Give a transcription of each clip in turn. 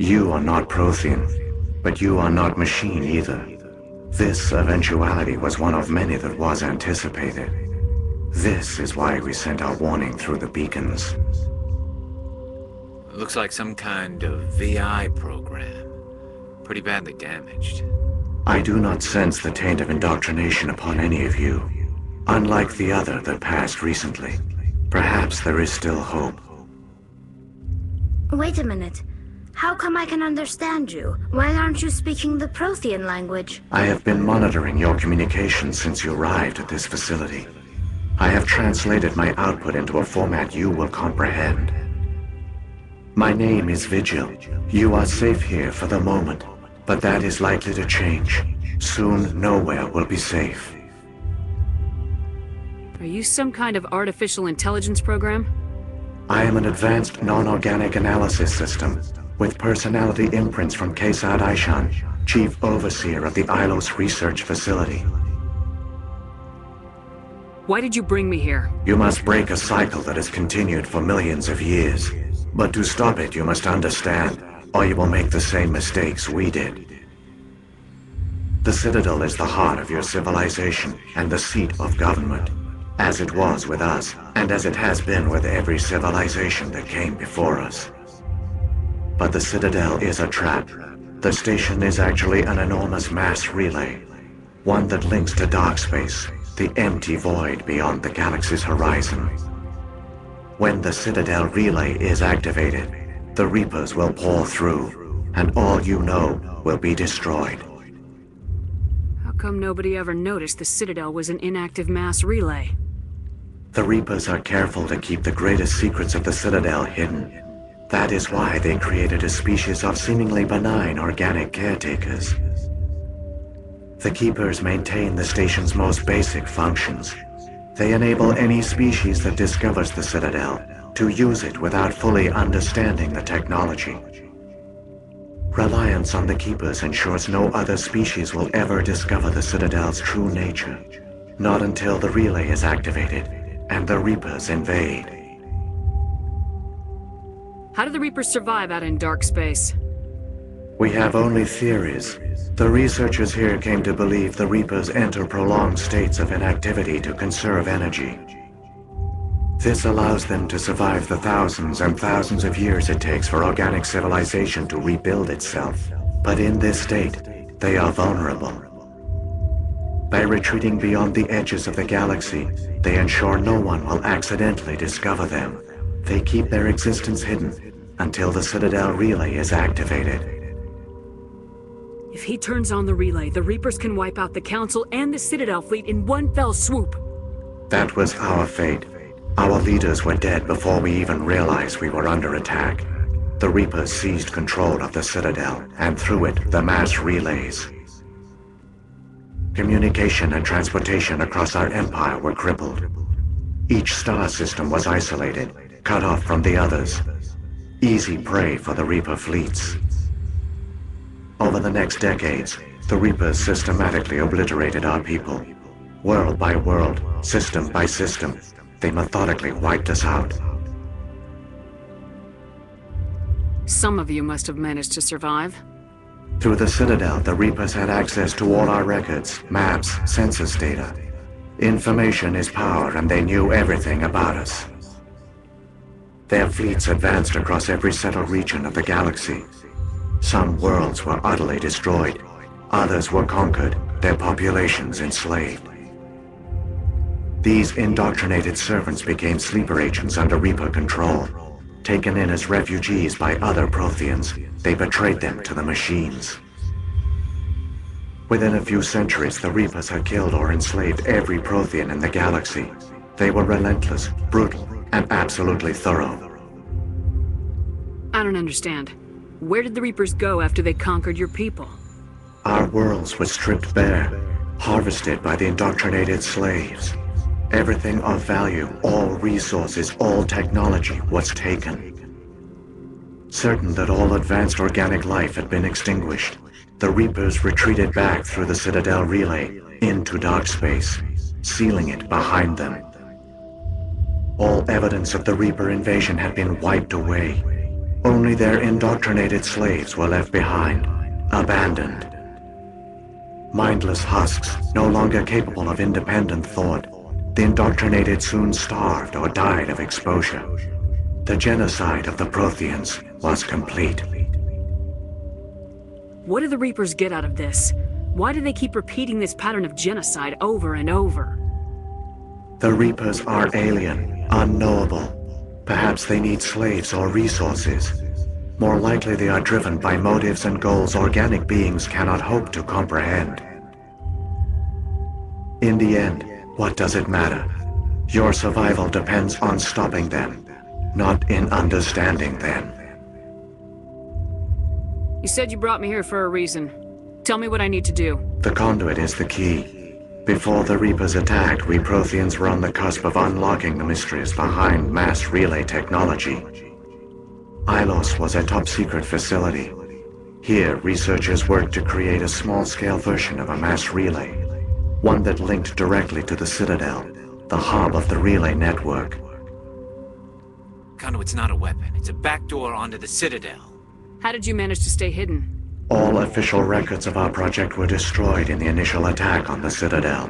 You are not Prothean, but you are not machine either. This eventuality was one of many that was anticipated. This is why we sent our warning through the beacons. Looks like some kind of VI program. Pretty badly damaged. I do not sense the taint of indoctrination upon any of you. Unlike the other that passed recently. Perhaps there is still hope. Wait a minute. How come I can understand you? Why aren't you speaking the Prothean language? I have been monitoring your communications since you arrived at this facility. I have translated my output into a format you will comprehend. My name is Vigil. You are safe here for the moment, but that is likely to change. Soon, nowhere will be safe. Are you some kind of artificial intelligence program? I am an advanced non-organic analysis system, with personality imprints from Kesad Aishan, Chief Overseer of the Illos Research Facility. Why did you bring me here? You must break a cycle that has continued for millions of years. But to stop it, you must understand, or you will make the same mistakes we did. The Citadel is the heart of your civilization and the seat of government, as it was with us, and as it has been with every civilization that came before us. But the Citadel is a trap. The station is actually an enormous mass relay, one that links to dark space, the empty void beyond the galaxy's horizon. When the Citadel relay is activated, the Reapers will pour through, and all you know will be destroyed. How come nobody ever noticed the Citadel was an inactive mass relay? The Reapers are careful to keep the greatest secrets of the Citadel hidden. That is why they created a species of seemingly benign organic caretakers. The Keepers maintain the station's most basic functions. They enable any species that discovers the Citadel to use it without fully understanding the technology. Reliance on the Keepers ensures no other species will ever discover the Citadel's true nature. Not until the relay is activated and the Reapers invade. How do the Reapers survive out in dark space? We have only theories. The researchers here came to believe the Reapers enter prolonged states of inactivity to conserve energy. This allows them to survive the thousands and thousands of years it takes for organic civilization to rebuild itself. But in this state, they are vulnerable. By retreating beyond the edges of the galaxy, they ensure no one will accidentally discover them. They keep their existence hidden until the Citadel relay is activated. If he turns on the relay, the Reapers can wipe out the Council and the Citadel fleet in one fell swoop. That was our fate. Our leaders were dead before we even realized we were under attack. The Reapers seized control of the Citadel, and through it, the mass relays. Communication and transportation across our empire were crippled. Each star system was isolated, cut off from the others. Easy prey for the Reaper fleets. Over the next decades, the Reapers systematically obliterated our people. World by world, system by system, they methodically wiped us out. Some of you must have managed to survive. Through the Citadel, the Reapers had access to all our records, maps, census data. Information is power, and they knew everything about us. Their fleets advanced across every settled region of the galaxy. Some worlds were utterly destroyed. Others were conquered, their populations enslaved. These indoctrinated servants became sleeper agents under Reaper control. Taken in as refugees by other Protheans, they betrayed them to the machines. Within a few centuries, the Reapers had killed or enslaved every Prothean in the galaxy. They were relentless, brutal, and absolutely thorough. I don't understand. Where did the Reapers go after they conquered your people? Our worlds were stripped bare, harvested by the indoctrinated slaves. Everything of value, all resources, all technology was taken. Certain that all advanced organic life had been extinguished, the Reapers retreated back through the Citadel relay into dark space, sealing it behind them. All evidence of the Reaper invasion had been wiped away. Only Only their indoctrinated slaves were left behind, abandoned. Mindless husks, no longer capable of independent thought, the indoctrinated soon starved or died of exposure. The genocide of the Protheans was complete. What do the Reapers get out of this? Why do they keep repeating this pattern of genocide over and over? The Reapers are alien, unknowable. Perhaps they need slaves or resources. More likely they are driven by motives and goals organic beings cannot hope to comprehend. In the end, what does it matter? Your survival depends on stopping them, not in understanding them. You said you brought me here for a reason. Tell me what I need to do. The conduit is the key. Before the Reapers attacked, we Protheans were on the cusp of unlocking the mysteries behind mass relay technology. Illos was a top-secret facility. Here, researchers worked to create a small-scale version of a mass relay, one that linked directly to the Citadel, the hub of the relay network. Conduit's not a weapon. It's a backdoor onto the Citadel. How did you manage to stay hidden? All official records of our project were destroyed in the initial attack on the Citadel.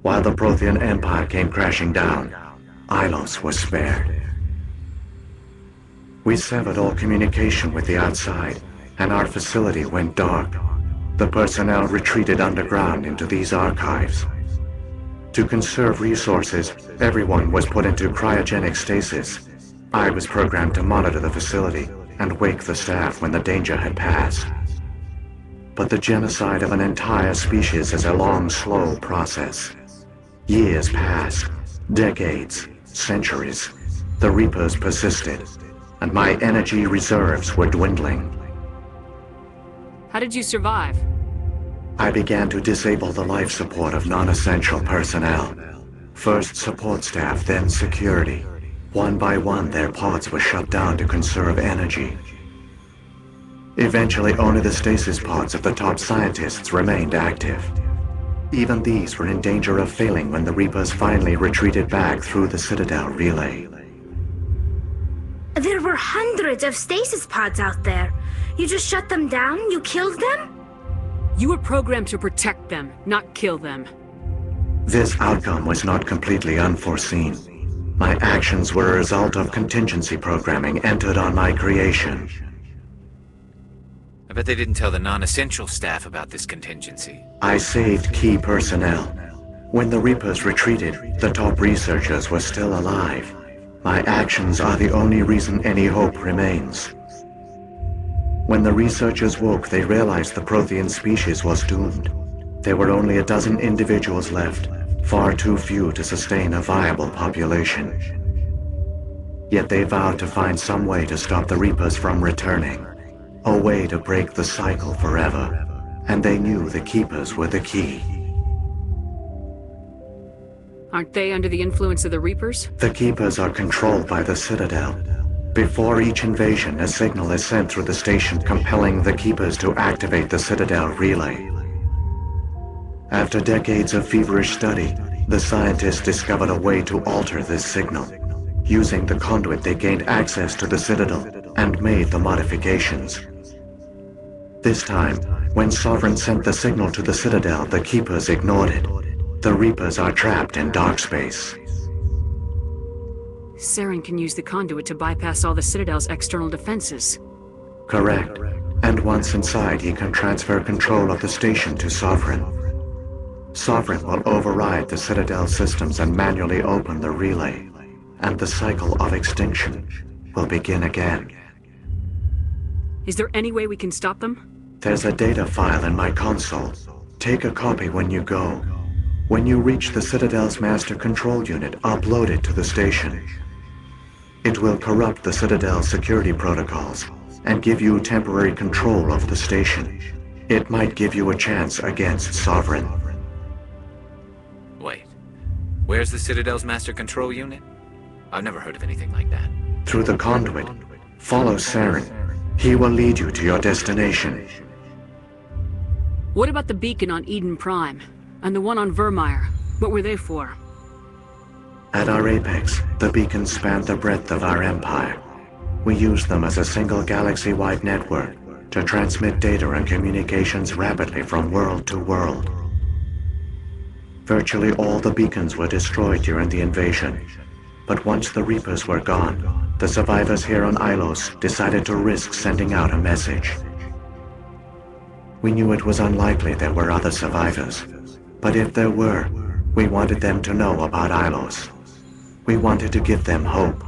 While the Prothean Empire came crashing down, Illos was spared. We severed all communication with the outside, and our facility went dark. The personnel retreated underground into these archives. To conserve resources, everyone was put into cryogenic stasis. I was programmed to monitor the facility and wake the staff when the danger had passed. But the genocide of an entire species is a long, slow process. Years passed, decades, centuries. The Reapers persisted, and my energy reserves were dwindling. How did you survive? I began to disable the life support of non-essential personnel. First support staff, then security. One by one, their pods were shut down to conserve energy. Eventually, only the stasis pods of the top scientists remained active. Even these were in danger of failing when the Reapers finally retreated back through the Citadel relay. There were hundreds of stasis pods out there. You just shut them down? You killed them? You were programmed to protect them, not kill them. This outcome was not completely unforeseen. My actions were a result of contingency programming entered on my creation. I bet they didn't tell the non-essential staff about this contingency. I saved key personnel. When the Reapers retreated, the top researchers were still alive. My actions are the only reason any hope remains. When the researchers woke, they realized the Prothean species was doomed. There were only a dozen individuals left, far too few to sustain a viable population. Yet they vowed to find some way to stop the Reapers from returning. A way to break the cycle forever. And they knew the Keepers were the key. Aren't they under the influence of the Reapers? The Keepers are controlled by the Citadel. Before each invasion, a signal is sent through the station compelling the Keepers to activate the Citadel relay. After decades of feverish study, the scientists discovered a way to alter this signal. Using the conduit, they gained access to the Citadel and made the modifications. This time, when Sovereign sent the signal to the Citadel, the Keepers ignored it. The Reapers are trapped in dark space. Saren can use the conduit to bypass all the Citadel's external defenses. Correct. And once inside, he can transfer control of the station to Sovereign. Sovereign will override the Citadel systems and manually open the relay. And the cycle of extinction will begin again. Is there any way we can stop them? There's a data file in my console. Take a copy when you go. When you reach the Citadel's master control unit, upload it to the station. It will corrupt the Citadel's security protocols and give you temporary control of the station. It might give you a chance against Sovereign. Wait. Where's the Citadel's master control unit? I've never heard of anything like that. Through the conduit, follow Saren. He will lead you to your destination. What about the beacon on Eden Prime? And the one on Vermeer? What were they for? At our apex, the beacons spanned the breadth of our empire. We use them as a single galaxy-wide network to transmit data and communications rapidly from world to world. Virtually all the beacons were destroyed during the invasion, but once the Reapers were gone, the survivors here on Illos decided to risk sending out a message. We knew it was unlikely there were other survivors, but if there were, we wanted them to know about Illos. We wanted to give them hope,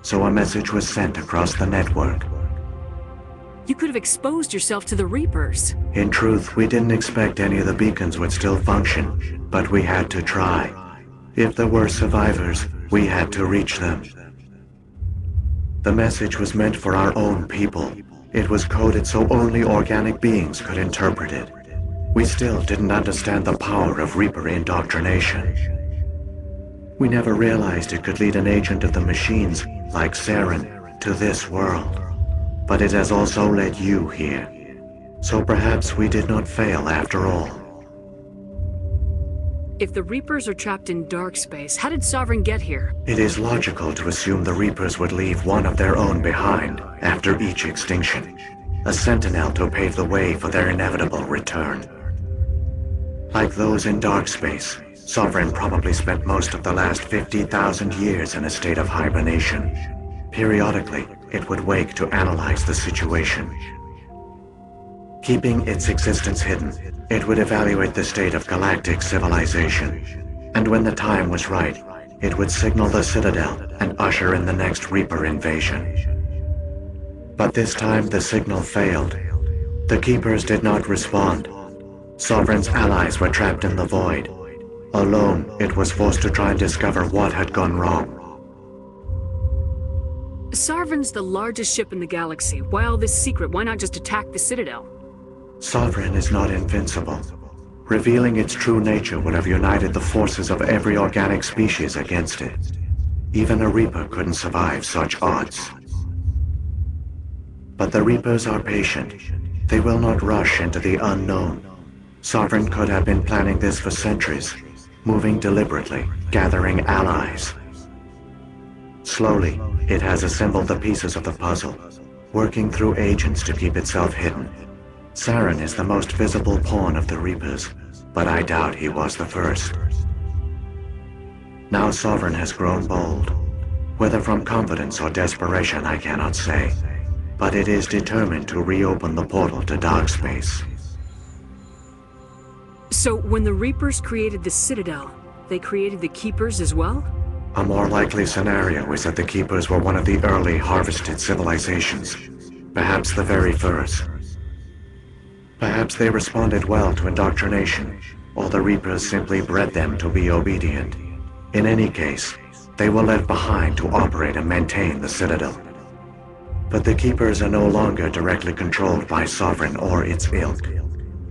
so a message was sent across the network. You could have exposed yourself to the Reapers. In truth, we didn't expect any of the beacons would still function, but we had to try. If there were survivors, we had to reach them. The message was meant for our own people. It was coded so only organic beings could interpret it. We still didn't understand the power of Reaper indoctrination. We never realized it could lead an agent of the machines, like Saren, to this world. But it has also led you here. So perhaps we did not fail after all. If the Reapers are trapped in dark space, how did Sovereign get here? It is logical to assume the Reapers would leave one of their own behind after each extinction. A sentinel to pave the way for their inevitable return. Like those in dark space, Sovereign probably spent most of the last 50,000 years in a state of hibernation. Periodically, it would wake to analyze the situation. Keeping its existence hidden, it would evaluate the state of galactic civilization. And when the time was right, it would signal the Citadel and usher in the next Reaper invasion. But this time the signal failed. The Keepers did not respond. Sovereign's allies were trapped in the void. Alone, it was forced to try and discover what had gone wrong. Sovereign's the largest ship in the galaxy. Why all this secret? Why not just attack the Citadel? Sovereign is not invincible. Revealing its true nature would have united the forces of every organic species against it. Even a Reaper couldn't survive such odds. But the Reapers are patient. They will not rush into the unknown. Sovereign could have been planning this for centuries, moving deliberately, gathering allies. Slowly, it has assembled the pieces of the puzzle, working through agents to keep itself hidden. Saren is the most visible pawn of the Reapers, but I doubt he was the first. Now Sovereign has grown bold. Whether from confidence or desperation, I cannot say, but it is determined to reopen the portal to dark space. So, when the Reapers created the Citadel, they created the Keepers as well? A more likely scenario is that the Keepers were one of the early harvested civilizations, perhaps the very first. Perhaps they responded well to indoctrination, or the Reapers simply bred them to be obedient. In any case, they were left behind to operate and maintain the Citadel. But the Keepers are no longer directly controlled by Sovereign or its ilk.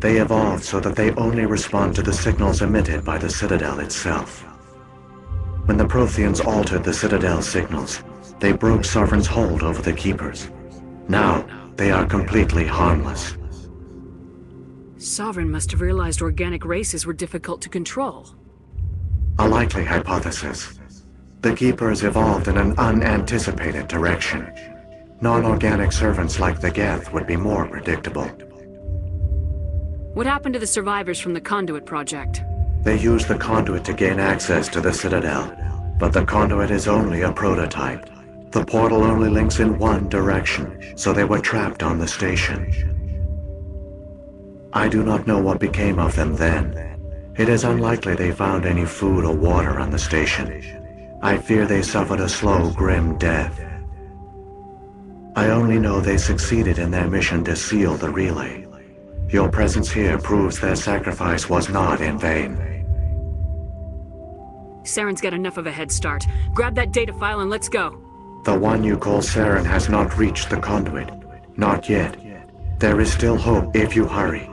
They evolved so that they only respond to the signals emitted by the Citadel itself. When the Protheans altered the Citadel's signals, they broke Sovereign's hold over the Keepers. Now, they are completely harmless. Sovereign must have realized organic races were difficult to control. A likely hypothesis. The Keepers evolved in an unanticipated direction. Non-organic servants like the Geth would be more predictable. What happened to the survivors from the Conduit project? They used the conduit to gain access to the Citadel, but the conduit is only a prototype. The portal only links in one direction, so they were trapped on the station. I do not know what became of them then. It is unlikely they found any food or water on the station. I fear they suffered a slow, grim death. I only know they succeeded in their mission to seal the relay. Your presence here proves their sacrifice was not in vain. Saren's got enough of a head start. Grab that data file and let's go. The one you call Saren has not reached the conduit. Not yet. There is still hope if you hurry.